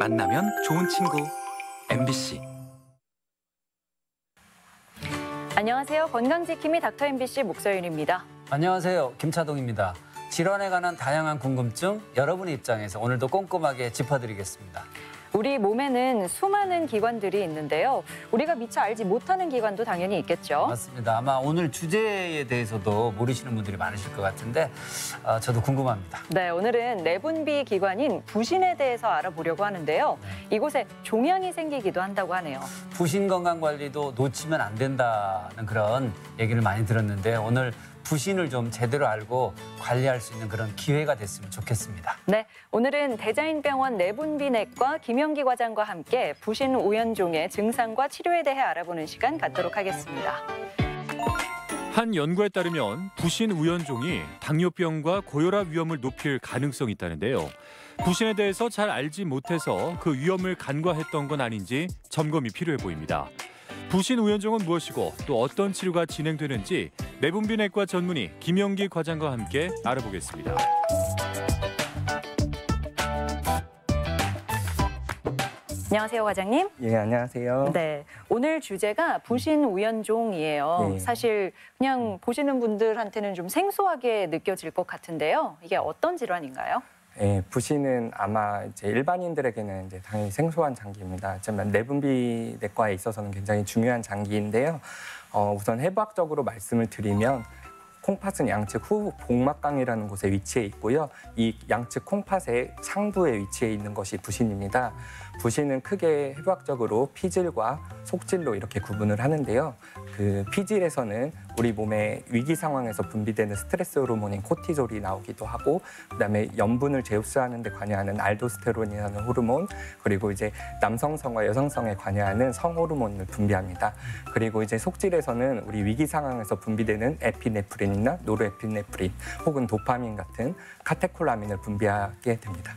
만나면 좋은 친구 MBC. 안녕하세요. 건강지킴이 닥터 MBC 목서윤입니다. 안녕하세요. 김차동입니다. 질환에 관한 다양한 궁금증 여러분의 입장에서 오늘도 꼼꼼하게 짚어드리겠습니다. 우리 몸에는 수많은 기관들이 있는데요. 우리가 미처 알지 못하는 기관도 당연히 있겠죠. 맞습니다. 아마 오늘 주제에 대해서도 모르시는 분들이 많으실 것 같은데 저도 궁금합니다. 네, 오늘은 내분비 기관인 부신에 대해서 알아보려고 하는데요. 이곳에 종양이 생기기도 한다고 하네요. 부신 건강 관리도 놓치면 안 된다는 그런 얘기를 많이 들었는데 오늘 부신을 좀 제대로 알고 관리할 수 있는 그런 기회가 됐으면 좋겠습니다. 네, 오늘은 대자인병원 내분비내과 김영기 과장과 함께 부신 우연종의 증상과 치료에 대해 알아보는 시간 갖도록 하겠습니다. 한 연구에 따르면 부신 우연종이 당뇨병과 고혈압 위험을 높일 가능성이 있다는데요. 부신에 대해서 잘 알지 못해서 그 위험을 간과했던 건 아닌지 점검이 필요해 보입니다. 부신 우연종은 무엇이고 또 어떤 치료가 진행되는지 내분비내과 전문의 김영기 과장과 함께 알아보겠습니다. 안녕하세요, 과장님. 예, 안녕하세요. 네, 오늘 주제가 부신 우연종이에요. 네. 사실 그냥 보시는 분들한테는 좀 생소하게 느껴질 것 같은데요. 이게 어떤 질환인가요? 예, 부신은 아마 이제 일반인들에게는 이제 당연히 생소한 장기입니다. 하지만 내분비 내과에 있어서는 굉장히 중요한 장기인데요. 우선 해부학적으로 말씀을 드리면 콩팥은 양측 후 복막강이라는 곳에 위치해 있고요. 이 양측 콩팥의 상부에 위치해 있는 것이 부신입니다. 부신은 크게 해부학적으로 피질과 속질로 이렇게 구분을 하는데요. 그 피질에서는 우리 몸의 위기 상황에서 분비되는 스트레스 호르몬인 코티졸이 나오기도 하고, 그다음에 염분을 제흡수하는 데 관여하는 알도스테론이라는 호르몬, 그리고 이제 남성성과 여성성에 관여하는 성호르몬을 분비합니다. 그리고 이제 속질에서는 우리 위기 상황에서 분비되는 에피네프린이나 노르에피네프린 혹은 도파민 같은 카테콜라민을 분비하게 됩니다.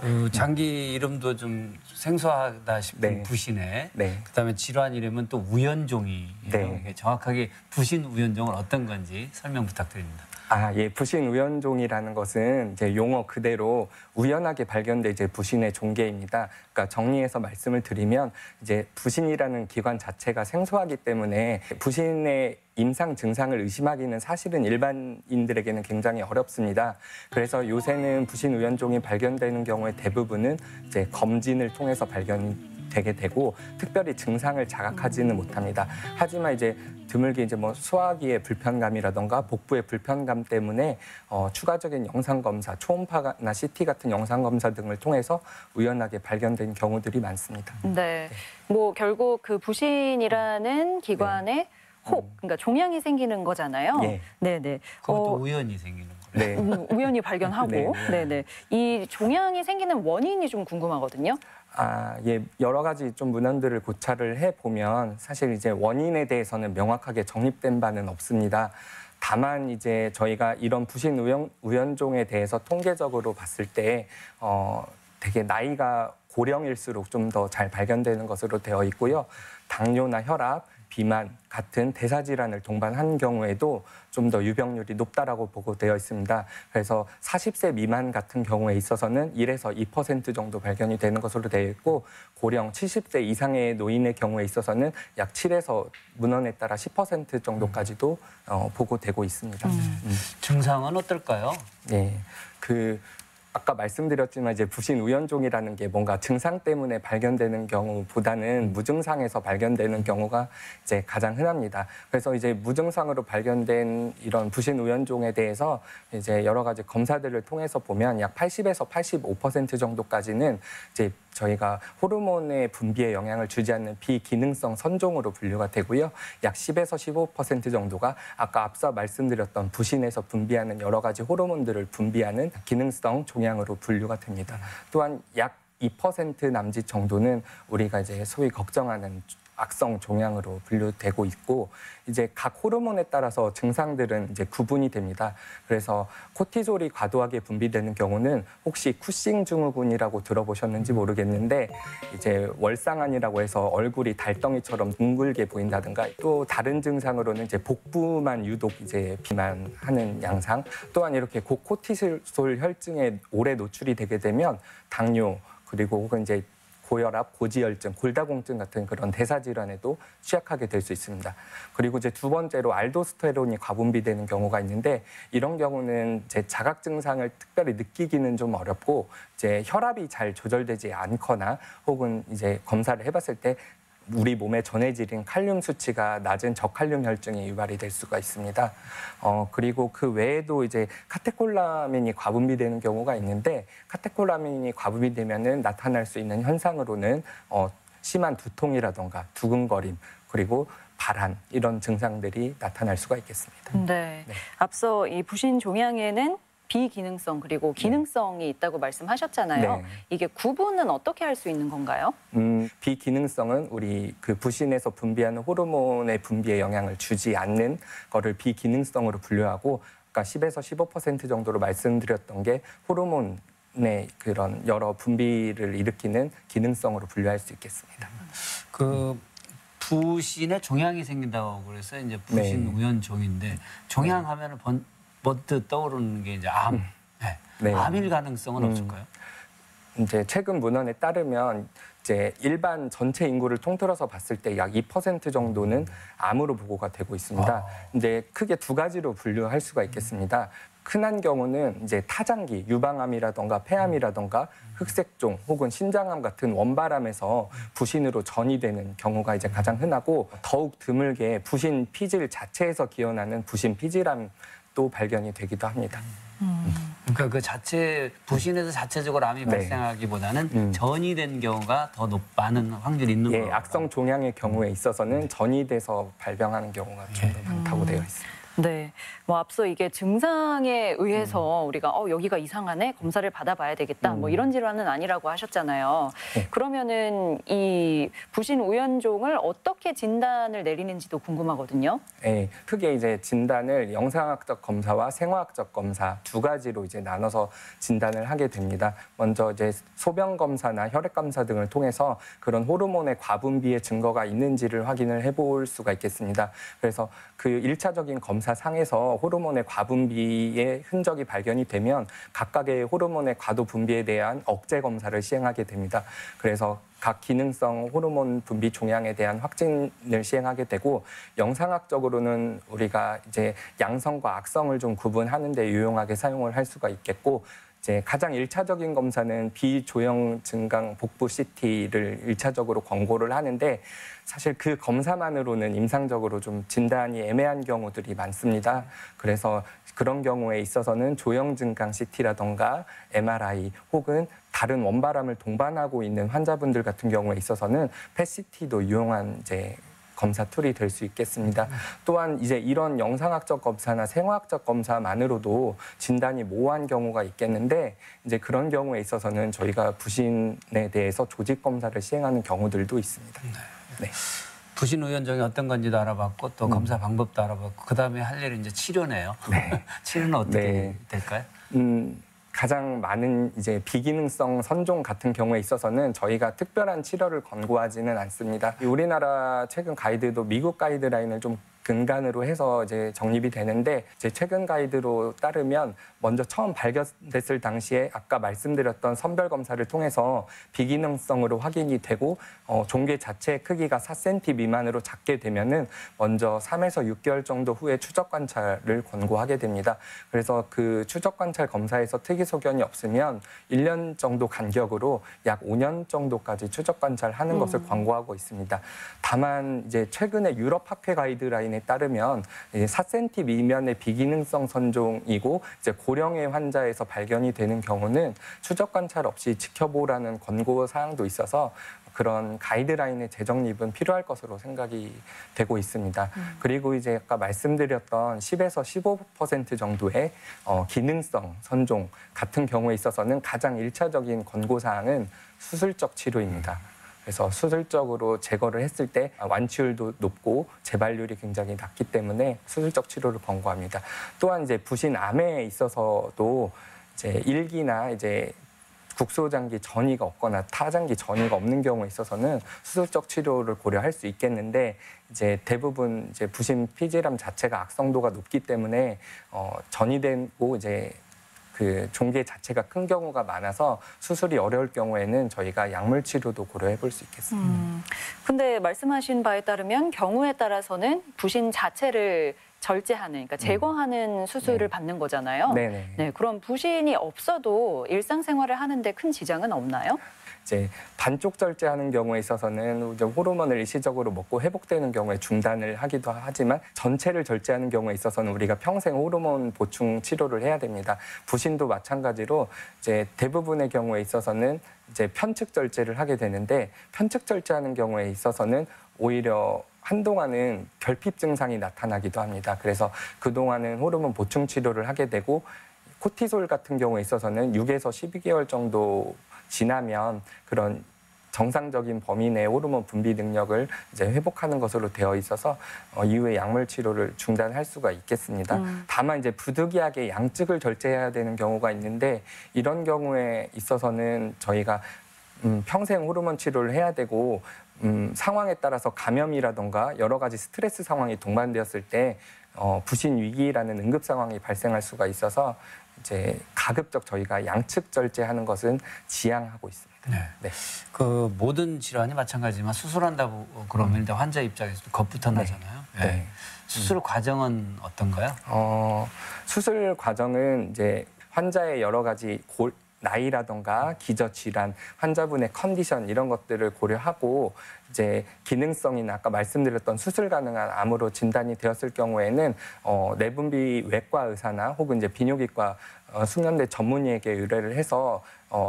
그 장기 이름도 좀 생소하다 싶은 네. 부신에 네. 그다음에 질환 이름은 또 우연종이에요. 네. 이게 정확하게 부신 우연종은 어떤 건지 설명 부탁드립니다. 예, 부신 우연종이라는 것은 이제 용어 그대로 우연하게 발견된 이제 부신의 종계입니다. 그러니까 정리해서 말씀을 드리면 이제 부신이라는 기관 자체가 생소하기 때문에 부신의 임상 증상을 의심하기는 사실은 일반인들에게는 굉장히 어렵습니다. 그래서 요새는 부신 우연종이 발견되는 경우에 대부분은 이제 검진을 통해서 발견되게 되고 특별히 증상을 자각하지는 못합니다. 하지만 이제 드물게 이제 뭐 소화기의 불편감이라던가 복부의 불편감 때문에 추가적인 영상 검사, 초음파나 CT 같은 영상 검사 등을 통해서 우연하게 발견된 경우들이 많습니다. 네, 뭐 결국 그 부신이라는 기관에 그러니까 종양이 생기는 거잖아요. 예. 네네. 그것도 우연히 생기는 거예요. 네. 우연히 발견하고, 네. 네네. 이 종양이 생기는 원인이 좀 궁금하거든요. 예, 여러 가지 좀 문헌들을 고찰을 해보면 사실 이제 원인에 대해서는 명확하게 정립된 바는 없습니다. 다만 이제 저희가 이런 부신 우연종에 대해서 통계적으로 봤을 때 되게 나이가 고령일수록 좀 더 잘 발견되는 것으로 되어 있고요. 당뇨나 혈압, 비만 같은 대사질환을 동반한 경우에도 좀 더 유병률이 높다라고 보고되어 있습니다. 그래서 40세 미만 같은 경우에 있어서는 1에서 2% 정도 발견이 되는 것으로 되어 있고, 고령 70세 이상의 노인의 경우에 있어서는 약 7에서 문헌에 따라 10% 정도까지도 보고되고 있습니다. 증상은 어떨까요? 네, 아까 말씀드렸지만 이제 부신 우연종이라는 게 뭔가 증상 때문에 발견되는 경우보다는 무증상에서 발견되는 경우가 이제 가장 흔합니다. 그래서 이제 무증상으로 발견된 이런 부신 우연종에 대해서 이제 여러 가지 검사들을 통해서 보면 약 80에서 85% 정도까지는 이제 저희가 호르몬의 분비에 영향을 주지 않는 비기능성 선종으로 분류가 되고요. 약 10에서 15% 정도가 아까 앞서 말씀드렸던 부신에서 분비하는 여러 가지 호르몬들을 분비하는 기능성 종양으로 분류가 됩니다. 또한 약 2% 남짓 정도는 우리가 이제 소위 걱정하는 악성 종양으로 분류되고 있고, 이제 각 호르몬에 따라서 증상들은 이제 구분이 됩니다. 그래서 코티졸이 과도하게 분비되는 경우는 혹시 쿠싱 증후군이라고 들어보셨는지 모르겠는데, 이제 월상안이라고 해서 얼굴이 달덩이처럼 둥글게 보인다든가, 또 다른 증상으로는 이제 복부만 유독 이제 비만하는 양상, 또한 이렇게 고코티솔 혈증에 오래 노출이 되게 되면 당뇨, 그리고 혹은 이제 고혈압, 고지혈증, 골다공증 같은 그런 대사 질환에도 취약하게 될 수 있습니다. 그리고 이제 두 번째로 알도스테론이 과분비되는 경우가 있는데 이런 경우는 이제 자각 증상을 특별히 느끼기는 좀 어렵고 이제 혈압이 잘 조절되지 않거나 혹은 이제 검사를 해봤을 때 우리 몸에 전해질인 칼륨 수치가 낮은 저칼륨 혈증이 유발이 될 수가 있습니다. 그리고 그 외에도 이제 카테콜라민이 과분비되는 경우가 있는데 카테콜라민이 과분비되면은 나타날 수 있는 현상으로는 심한 두통이라던가 두근거림 그리고 발한 이런 증상들이 나타날 수가 있겠습니다. 네. 네. 앞서 이 부신 종양에는 비기능성 그리고 기능성이 있다고 말씀하셨잖아요. 네. 이게 구분은 어떻게 할 수 있는 건가요? 비기능성은 우리 그 부신에서 분비하는 호르몬의 분비에 영향을 주지 않는 거를 비기능성으로 분류하고 아까 10에서 15% 정도로 말씀드렸던 게 호르몬의 그런 여러 분비를 일으키는 기능성으로 분류할 수 있겠습니다. 그 부신에 종양이 생긴다고 그래서 이제 부신 우연종인데 종양하면은 번뜩 떠오르는 게 이제 암. 네. 네. 암일 가능성은 없을까요? 이제 최근 문헌에 따르면 이제 일반 전체 인구를 통틀어서 봤을 때 약 2% 정도는 암으로 보고가 되고 있습니다. 근데 크게 두 가지로 분류할 수가 있겠습니다. 흔한 경우는 이제 타장기, 유방암이라던가 폐암이라던가 흑색종 혹은 신장암 같은 원발암에서 부신으로 전이되는 경우가 이제 가장 흔하고 더욱 드물게 부신 피질 자체에서 기어나는 부신 피질암도 발견이 되기도 합니다. 그러니까 그 자체 부신에서 자체적으로 암이 발생하기보다는 전이된 경우가 더 많은 확률이 있는 거예요. 예, 악성 종양의 경우에 있어서는 전이돼서 발병하는 경우가 좀 더 많다고 되어 있습니다. 네, 뭐 앞서 이게 증상에 의해서 우리가 여기가 이상하네 검사를 받아봐야 되겠다 뭐 이런 질환은 아니라고 하셨잖아요. 네. 그러면은 이 부신 우연종을 어떻게 진단을 내리는지도 궁금하거든요. 예, 크게 이제 진단을 영상학적 검사와 생화학적 검사 두 가지로 이제 나눠서 진단을 하게 됩니다. 먼저 이제 소변 검사나 혈액 검사 등을 통해서 그런 호르몬의 과분비의 증거가 있는지를 확인을 해볼 수가 있겠습니다. 그래서 그 1차적인 검사상에서 호르몬의 과분비의 흔적이 발견이 되면 각각의 호르몬의 과도 분비에 대한 억제 검사를 시행하게 됩니다. 그래서 각 기능성 호르몬 분비 종양에 대한 확진을 시행하게 되고 영상학적으로는 우리가 이제 양성과 악성을 좀 구분하는 데 유용하게 사용을 할 수가 있겠고 이제 가장 1차적인 검사는 비조형 증강 복부 CT를 1차적으로 권고를 하는데 사실 그 검사만으로는 임상적으로 좀 진단이 애매한 경우들이 많습니다. 그래서 그런 경우에 있어서는 조형 증강 CT라던가 MRI 혹은 다른 원발암을 동반하고 있는 환자분들 같은 경우에 있어서는 PET-CT도 유용한 이제 검사 툴이 될 수 있겠습니다. 또한 이제 이런 영상학적 검사나 생화학적 검사만으로도 진단이 모호한 경우가 있겠는데 이제 그런 경우에 있어서는 저희가 부신에 대해서 조직 검사를 시행하는 경우들도 있습니다. 네. 부신 우연종이 어떤 건지도 알아봤고 또 검사 방법도 알아봤고 그다음에 할 일은 이제 치료네요. 네. 치료는 어떻게 네. 될까요? 가장 많은 이제 비기능성 선종 같은 경우에 있어서는 저희가 특별한 치료를 권고하지는 않습니다. 우리나라 최근 가이드도 미국 가이드라인을 좀 근간으로 해서 이제 정립이 되는데 이제 최근 가이드로 따르면 먼저 처음 발견됐을 당시에 아까 말씀드렸던 선별 검사를 통해서 비기능성으로 확인이 되고 종괴 자체의 크기가 4cm 미만으로 작게 되면은 먼저 3에서 6개월 정도 후에 추적 관찰을 권고하게 됩니다. 그래서 그 추적 관찰 검사에서 특이 소견이 없으면 1년 정도 간격으로 약 5년 정도까지 추적 관찰하는 것을 권고하고 있습니다. 다만 이제 최근에 유럽 학회 가이드라인에 따르면 4cm 미만의 비기능성 선종이고 이제 고령의 환자에서 발견이 되는 경우는 추적 관찰 없이 지켜보라는 권고 사항도 있어서 그런 가이드라인의 재정립은 필요할 것으로 생각이 되고 있습니다. 그리고 이제 아까 말씀드렸던 10에서 15% 정도의 기능성 선종 같은 경우에 있어서는 가장 1차적인 권고 사항은 수술적 치료입니다. 그래서 수술적으로 제거를 했을 때 완치율도 높고 재발률이 굉장히 낮기 때문에 수술적 치료를 권고합니다. 또한 이제 부신암에 있어서도 이제 1기나 이제 국소장기 전이가 없거나 타장기 전이가 없는 경우에 있어서는 수술적 치료를 고려할 수 있겠는데 이제 대부분 이제 부신 피질암 자체가 악성도가 높기 때문에 전이되고 이제 그 종괴 자체가 큰 경우가 많아서 수술이 어려울 경우에는 저희가 약물 치료도 고려해 볼 수 있겠습니다. 근데 말씀하신 바에 따르면 경우에 따라서는 부신 자체를 절제하는, 그러니까 제거하는 수술을 받는 거잖아요. 네네. 네, 그럼 부신이 없어도 일상생활을 하는데 큰 지장은 없나요? 이제 반쪽 절제하는 경우에 있어서는 이제 호르몬을 일시적으로 먹고 회복되는 경우에 중단을 하기도 하지만 전체를 절제하는 경우에 있어서는 우리가 평생 호르몬 보충 치료를 해야 됩니다. 부신도 마찬가지로 이제 대부분의 경우에 있어서는 이제 편측 절제를 하게 되는데 편측 절제하는 경우에 있어서는 오히려 한동안은 결핍 증상이 나타나기도 합니다. 그래서 그동안은 호르몬 보충 치료를 하게 되고 코티솔 같은 경우에 있어서는 6에서 12개월 정도 지나면 그런 정상적인 범위 내의 호르몬 분비 능력을 이제 회복하는 것으로 되어 있어서 이후에 약물 치료를 중단할 수가 있겠습니다. 다만 이제 부득이하게 양측을 절제해야 되는 경우가 있는데 이런 경우에 있어서는 저희가 평생 호르몬 치료를 해야 되고 상황에 따라서 감염이라던가 여러 가지 스트레스 상황이 동반되었을 때 부신 위기라는 응급 상황이 발생할 수가 있어서 이제 가급적 저희가 양측 절제하는 것은 지양하고 있습니다. 네. 그 모든 질환이 마찬가지지만 수술한다고 그러면 일단 환자 입장에서도 겁부터 나잖아요. 네. 수술 과정은 어떤가요? 수술 과정은 이제 환자의 여러 가지 나이라던가 기저질환, 환자분의 컨디션 이런 것들을 고려하고 이제 기능성이나 아까 말씀드렸던 수술 가능한 암으로 진단이 되었을 경우에는 내분비 외과 의사나 혹은 이제 비뇨기과 숙련대 전문의에게 의뢰를 해서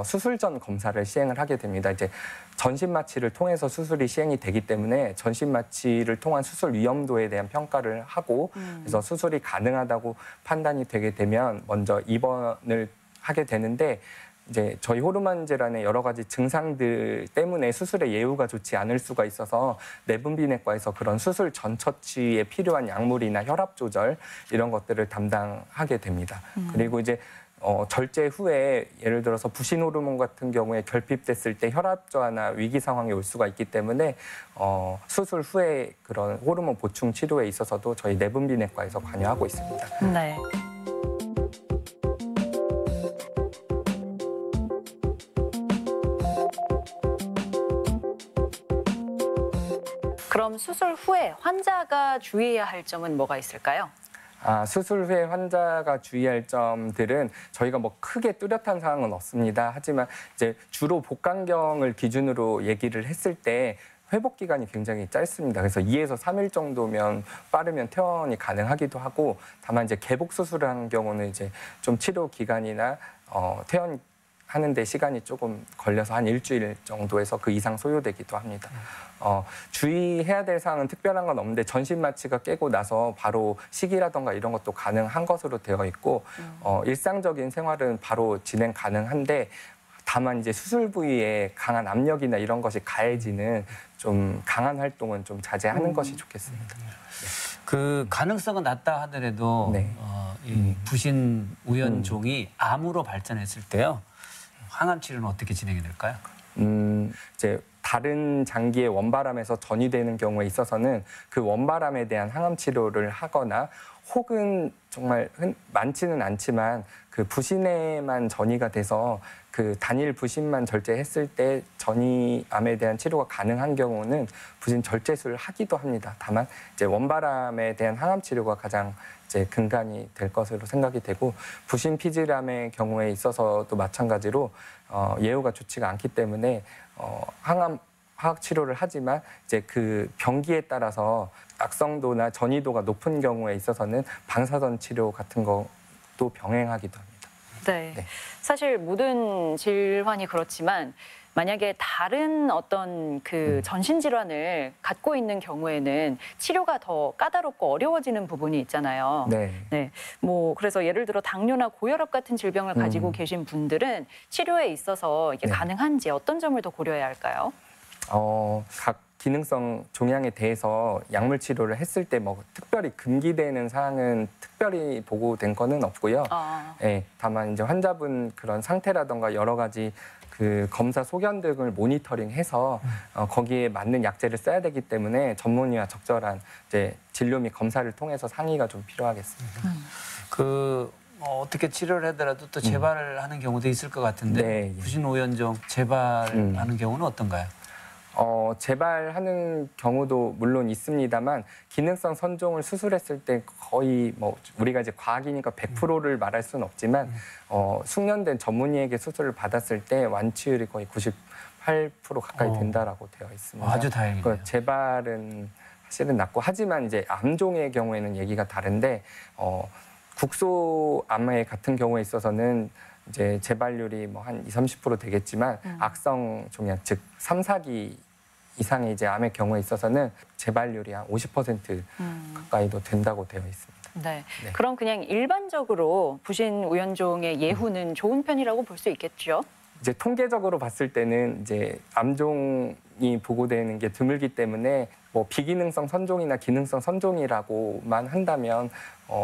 수술 전 검사를 시행을 하게 됩니다. 이제 전신 마취를 통해서 수술이 시행이 되기 때문에 전신 마취를 통한 수술 위험도에 대한 평가를 하고 그래서 수술이 가능하다고 판단이 되게 되면 먼저 입원을 하게 되는데 이제 저희 호르몬 질환의 여러 가지 증상들 때문에 수술의 예후가 좋지 않을 수가 있어서 내분비내과에서 그런 수술 전 처치에 필요한 약물이나 혈압 조절 이런 것들을 담당하게 됩니다. 그리고 이제 절제 후에 예를 들어서 부신 호르몬 같은 경우에 결핍됐을 때 혈압 저하나 위기 상황이 올 수가 있기 때문에 수술 후에 그런 호르몬 보충 치료에 있어서도 저희 내분비내과에서 관여하고 있습니다. 네. 그럼 수술 후에 환자가 주의해야 할 점은 뭐가 있을까요? 수술 후에 환자가 주의할 점들은 저희가 뭐 크게 뚜렷한 사항은 없습니다. 하지만 이제 주로 복강경을 기준으로 얘기를 했을 때 회복 기간이 굉장히 짧습니다. 그래서 2에서 3일 정도면 빠르면 퇴원이 가능하기도 하고 다만 이제 개복 수술을 하는 경우는 이제 좀 치료 기간이나 퇴원 하는데 시간이 조금 걸려서 한 일주일 정도에서 그 이상 소요되기도 합니다. 주의해야 될 사항은 특별한 건 없는데 전신 마취가 깨고 나서 바로 식이라던가 이런 것도 가능한 것으로 되어 있고 일상적인 생활은 바로 진행 가능한데 다만 이제 수술 부위에 강한 압력이나 이런 것이 가해지는 좀 강한 활동은 좀 자제하는 것이 좋겠습니다. 그 가능성은 낮다 하더라도 네. 이 부신 우연종이 암으로 발전했을 때요. 항암 치료는 어떻게 진행이 될까요? 이제 다른 장기의 원바람에서 전이되는 경우에 있어서는 그 원바람에 대한 항암 치료를 하거나 혹은 정말 많지는 않지만 그 부신에만 전이가 돼서 그 단일 부신만 절제했을 때 전이암에 대한 치료가 가능한 경우는 부신 절제술을 하기도 합니다. 다만 이제 원바람에 대한 항암 치료가 가장 이제 근간이 될 것으로 생각이 되고 부신 피질암의 경우에 있어서도 마찬가지로 예후가 좋지가 않기 때문에 항암 화학 치료를 하지만 이제 그 병기에 따라서 악성도나 전이도가 높은 경우에 있어서는 방사선 치료 같은 것도 병행하기도 합니다. 네. 네. 사실 모든 질환이 그렇지만 만약에 다른 어떤 그 전신 질환을 갖고 있는 경우에는 치료가 더 까다롭고 어려워지는 부분이 있잖아요. 네. 네. 뭐 그래서 예를 들어 당뇨나 고혈압 같은 질병을 가지고 계신 분들은 치료에 있어서 이게 네. 가능한지 어떤 점을 더 고려해야 할까요? 각 기능성 종양에 대해서 약물 치료를 했을 때 뭐 특별히 금기되는 사항은 특별히 보고된 거는 없고요. 네, 다만 이제 환자분 그런 상태라던가 여러 가지 그 검사 소견 등을 모니터링해서 거기에 맞는 약제를 써야 되기 때문에 전문의와 적절한 이제 진료 및 검사를 통해서 상의가 좀 필요하겠습니다. 그 어떻게 치료를 하더라도 또 재발을 하는 경우도 있을 것 같은데 네, 예. 부신 우연종 재발하는 경우는 어떤가요? 재발하는 경우도 물론 있습니다만 기능성 선종을 수술했을 때 거의 뭐 우리가 이제 과학이니까 100%를 말할 수는 없지만 숙련된 전문의에게 수술을 받았을 때 완치율이 거의 98% 가까이 된다라고 되어 있습니다. 아주 다행이네요. 그 재발은 사실은 낫고 하지만 이제 암종의 경우에는 얘기가 다른데 국소암의 같은 경우에 있어서는 이제 재발률이 뭐 한 20-30% 되겠지만 악성 종양 즉 3, 4기 이상의 이제 암의 경우에 있어서는 재발률이 한 50% 가까이도 된다고 되어 있습니다. 네. 네. 그럼 그냥 일반적으로 부신 우연종의 예후는 좋은 편이라고 볼 수 있겠죠? 이제 통계적으로 봤을 때는 이제 암종이 보고되는 게 드물기 때문에 뭐 비기능성 선종이나 기능성 선종이라고만 한다면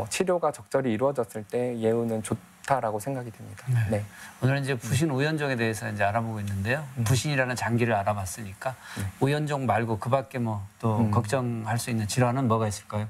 치료가 적절히 이루어졌을 때 예후는 좋다라고 생각이 듭니다. 네. 오늘은 이제 부신 우연종에 대해서 이제 알아보고 있는데요. 부신이라는 장기를 알아봤으니까 우연종 말고 그밖에 뭐 또 걱정할 수 있는 질환은 뭐가 있을까요?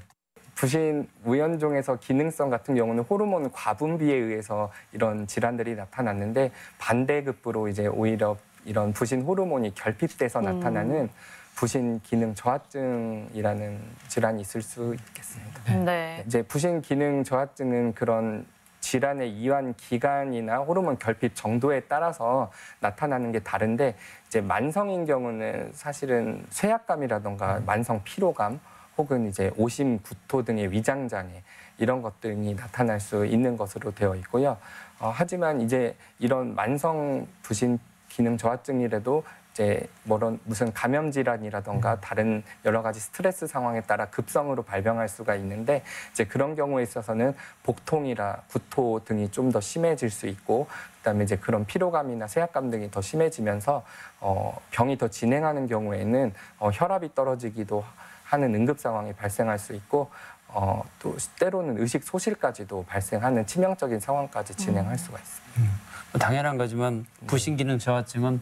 부신 우연종에서 기능성 같은 경우는 호르몬 과분비에 의해서 이런 질환들이 나타났는데 반대급부로 이제 오히려 이런 부신 호르몬이 결핍돼서 나타나는 부신 기능 저하증이라는 질환이 있을 수 있겠습니다. 네. 이제 부신 기능 저하증은 그런 질환의 이완 기간이나 호르몬 결핍 정도에 따라서 나타나는 게 다른데 이제 만성인 경우는 사실은 쇠약감이라던가 만성 피로감 혹은 이제 오심, 구토 등의 위장 장애 이런 것들이 나타날 수 있는 것으로 되어 있고요. 하지만 이제 이런 만성 부신 기능 저하증이라도 이제 무슨 감염 질환이라던가 다른 여러 가지 스트레스 상황에 따라 급성으로 발병할 수가 있는데 이제 그런 경우에 있어서는 복통이라 구토 등이 좀 더 심해질 수 있고 그다음에 이제 그런 피로감이나 쇠약감 등이 더 심해지면서 병이 더 진행하는 경우에는 혈압이 떨어지기도 하는 응급 상황이 발생할 수 있고 또 때로는 의식 소실까지도 발생하는 치명적인 상황까지 진행할 수가 있습니다. 당연한 거지만 부신 기능 저하증은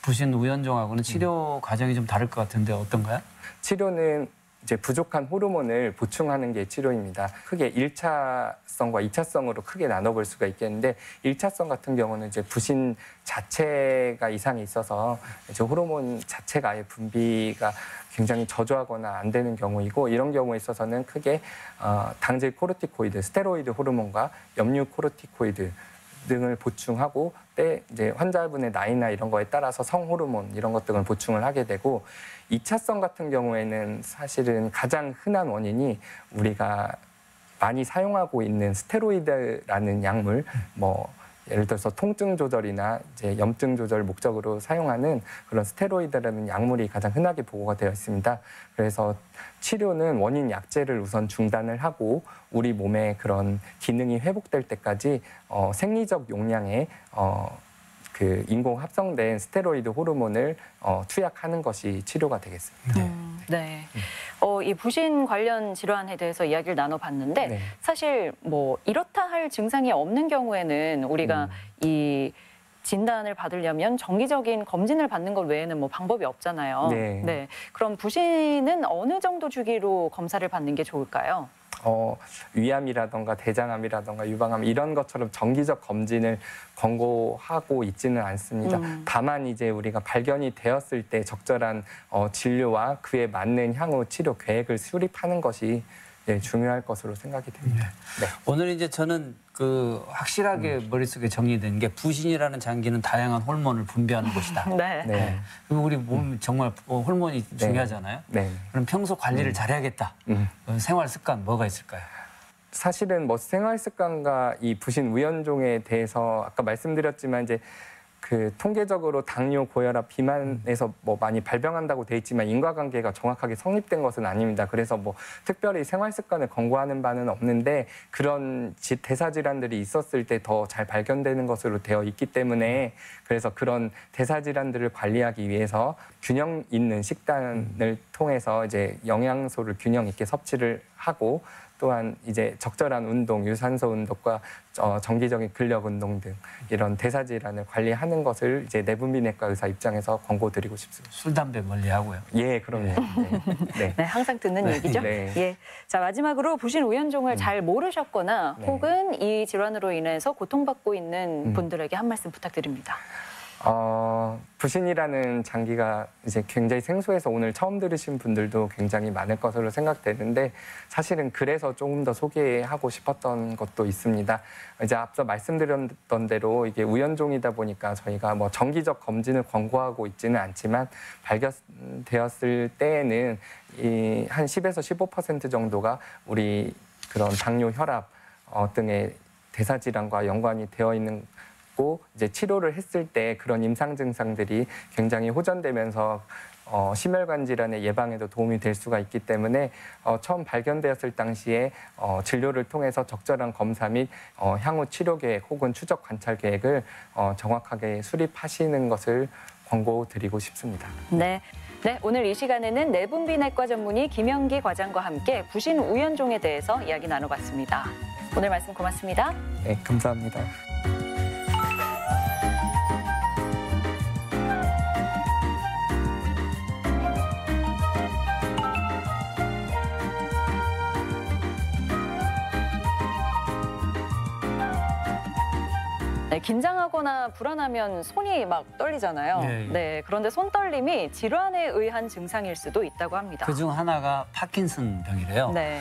부신 우연종하고는 치료 과정이 좀 다를 것 같은데 어떤가요? 치료는 이제 부족한 호르몬을 보충하는 게 치료입니다. 크게 1차성과 2차성으로 크게 나눠볼 수가 있겠는데 1차성 같은 경우는 이제 부신 자체가 이상이 있어서 이제 호르몬 자체가 아예 분비가 굉장히 저조하거나 안 되는 경우이고 이런 경우에 있어서는 크게 당질 코르티코이드, 스테로이드 호르몬과 염류 코르티코이드 등을 보충하고 때 이제 환자분의 나이나 이런 거에 따라서 성호르몬 이런 것 등을 보충을 하게 되고 2차성 같은 경우에는 사실은 가장 흔한 원인이 우리가 많이 사용하고 있는 스테로이드라는 약물 예를 들어서 통증 조절이나 이제 염증 조절 목적으로 사용하는 그런 스테로이드라는 약물이 가장 흔하게 보고가 되어 있습니다. 그래서 치료는 원인 약제를 우선 중단을 하고 우리 몸의 그런 기능이 회복될 때까지 생리적 용량의 그 인공 합성된 스테로이드 호르몬을 투약하는 것이 치료가 되겠습니다. 네. 이 부신 관련 질환에 대해서 이야기를 나눠봤는데 네. 사실 뭐 이렇다 할 증상이 없는 경우에는 우리가 이 진단을 받으려면 정기적인 검진을 받는 것 외에는 뭐 방법이 없잖아요. 네. 그럼 부신은 어느 정도 주기로 검사를 받는 게 좋을까요? 위암이라던가 대장암이라던가 유방암 이런 것처럼 정기적 검진을 권고하고 있지는 않습니다. 다만 이제 우리가 발견이 되었을 때 적절한 진료와 그에 맞는 향후 치료 계획을 수립하는 것이 중요할 것으로 생각이 됩니다. 네. 오늘 이제 저는 그 확실하게 머릿속에 정리된 게 부신이라는 장기는 다양한 호르몬을 분비하는 곳이다. 네. 그리고 우리 몸 정말 호르몬이 중요하잖아요. 네. 그럼 평소 관리를 잘해야겠다. 생활 습관 뭐가 있을까요? 사실은 뭐 생활 습관과 이 부신 우연종에 대해서 아까 말씀드렸지만 이제 그 통계적으로 당뇨, 고혈압, 비만에서 뭐 많이 발병한다고 돼 있지만 인과관계가 정확하게 성립된 것은 아닙니다. 그래서 뭐 특별히 생활 습관을 권고하는 바는 없는데 그런 대사 질환들이 있었을 때 더 잘 발견되는 것으로 되어 있기 때문에 그래서 그런 대사 질환들을 관리하기 위해서 균형 있는 식단을 통해서 이제 영양소를 균형 있게 섭취를 하고 또한 이제 적절한 운동, 유산소 운동과 정기적인 근력 운동 등 이런 대사 질환을 관리하는 것을 이제 내분비내과 의사 입장에서 권고드리고 싶습니다. 술, 담배 멀리하고요. 예, 그럼요. 네. 네, 항상 듣는 얘기죠. 네. 예. 자, 마지막으로 부신 우연종을 잘 모르셨거나 네. 혹은 이 질환으로 인해서 고통받고 있는 분들에게 한 말씀 부탁드립니다. 부신이라는 장기가 이제 굉장히 생소해서 오늘 처음 들으신 분들도 굉장히 많을 것으로 생각되는데 사실은 그래서 조금 더 소개하고 싶었던 것도 있습니다. 이제 앞서 말씀드렸던 대로 이게 우연종이다 보니까 저희가 뭐 정기적 검진을 권고하고 있지는 않지만 발견되었을 때에는 이 한 10에서 15% 정도가 우리 그런 당뇨, 혈압 등의 대사 질환과 연관이 되어 있는 이제 치료를 했을 때 그런 임상 증상들이 굉장히 호전되면서 심혈관 질환의 예방에도 도움이 될 수가 있기 때문에 처음 발견되었을 당시에 진료를 통해서 적절한 검사 및 향후 치료 계획 혹은 추적 관찰 계획을 정확하게 수립하시는 것을 권고드리고 싶습니다. 네. 네, 오늘 이 시간에는 내분비내과 전문의 김영기 과장과 함께 부신 우연종에 대해서 이야기 나눠봤습니다. 오늘 말씀 고맙습니다. 네, 감사합니다. 네, 긴장하거나 불안하면 손이 막 떨리잖아요. 네. 네, 그런데 손떨림이 질환에 의한 증상일 수도 있다고 합니다. 그중 하나가 파킨슨 병이래요. 네,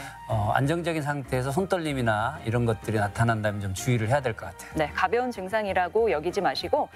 안정적인 상태에서 손떨림이나 이런 것들이 나타난다면 좀 주의를 해야 될 것 같아요. 네, 가벼운 증상이라고 여기지 마시고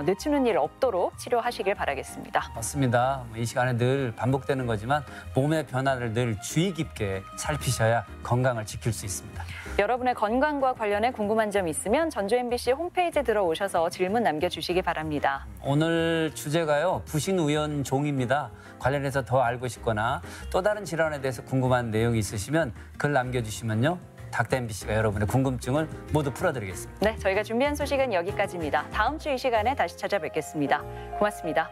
늦추는 일 없도록 치료하시길 바라겠습니다. 맞습니다. 이 시간에 늘 반복되는 거지만 몸의 변화를 늘 주의 깊게 살피셔야 건강을 지킬 수 있습니다. 여러분의 건강과 관련해 궁금한 점 있으면 전주 MBC 홈페이지에 들어오셔서 질문 남겨주시기 바랍니다. 오늘 주제가요, 부신우연종입니다. 관련해서 더 알고 싶거나 또 다른 질환에 대해서 궁금한 내용이 있으시면 글 남겨주시면요, 닥터 MBC가 여러분의 궁금증을 모두 풀어드리겠습니다. 네, 저희가 준비한 소식은 여기까지입니다. 다음 주 이 시간에 다시 찾아뵙겠습니다. 고맙습니다.